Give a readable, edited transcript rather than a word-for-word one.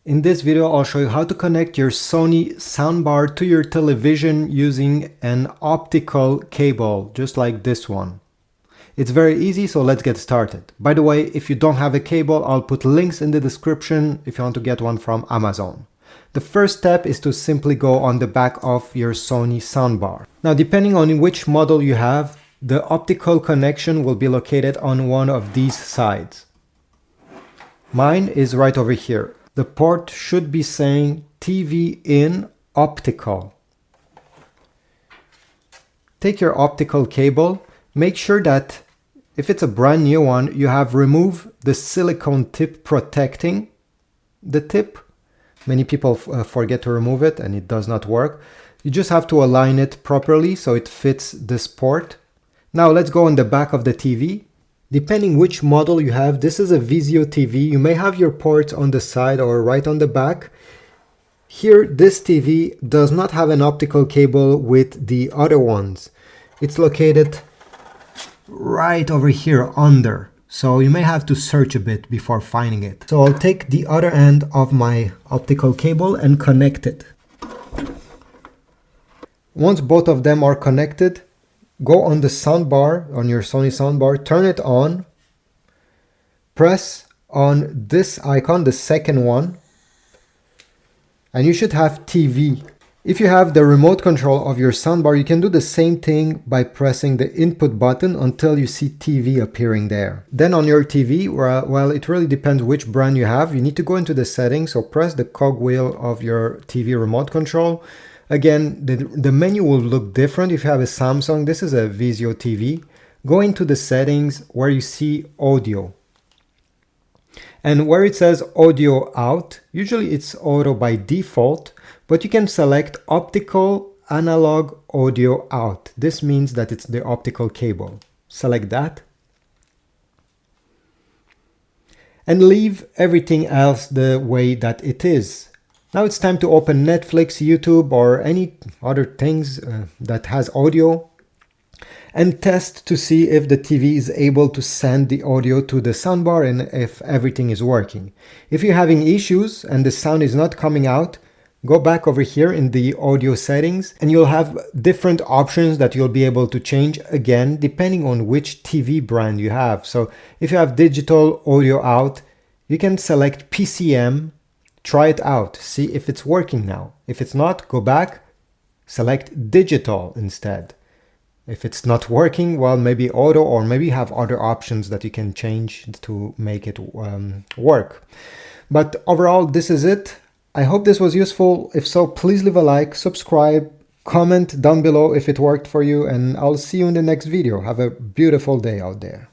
In this video, I'll show you how to connect your Sony Soundbar to your television using an optical cable, just like this one. It's very easy, so let's get started. By the way, if you don't have a cable, I'll put links in the description if you want to get one from Amazon. The first step is to simply go on the back of your Sony Soundbar. Now, depending on which model you have, the optical connection will be located on one of these sides. Mine is right over here. The port should be saying TV in optical. Take your optical cable. Make sure that if it's a brand new one, you have removed the silicone tip protecting the tip. Many people forget to remove it and it does not work. You just have to align it properly so it fits this port. Now let's go on the back of the TV. Depending which model you have, this is a Vizio TV. You may have your ports on the side or right on the back. Here, this TV does not have an optical cable with the other ones. It's located right over here under. So you may have to search a bit before finding it. So I'll take the other end of my optical cable and connect it. Once both of them are connected, go on the soundbar, on your Sony soundbar, turn it on, press on this icon, the second one, and you should have TV. If you have the remote control of your soundbar, you can do the same thing by pressing the input button until you see TV appearing there. Then on your TV, well, it really depends which brand you have. You need to go into the settings, so press the cogwheel of your TV remote control. Again, the menu will look different if you have a Samsung. This is a Vizio TV. Go into the settings where you see audio. And where it says audio out, usually it's auto by default, but you can select optical analog audio out. This means that it's the optical cable. Select that. And leave everything else the way that it is. Now it's time to open Netflix, YouTube, or any other things that has audio and test to see if the TV is able to send the audio to the soundbar and if everything is working. If you're having issues and the sound is not coming out, go back over here in the audio settings and you'll have different options that you'll be able to change again depending on which TV brand you have. So if you have digital audio out, you can select PCM. Try it out, see if it's working now. If it's not, go back, select digital instead. If it's not working, well, maybe auto, or maybe you have other options that you can change to make it work. But overall, this is it. I hope this was useful. If so, please leave a like, subscribe, comment down below if it worked for you, and I'll see you in the next video. Have a beautiful day out there.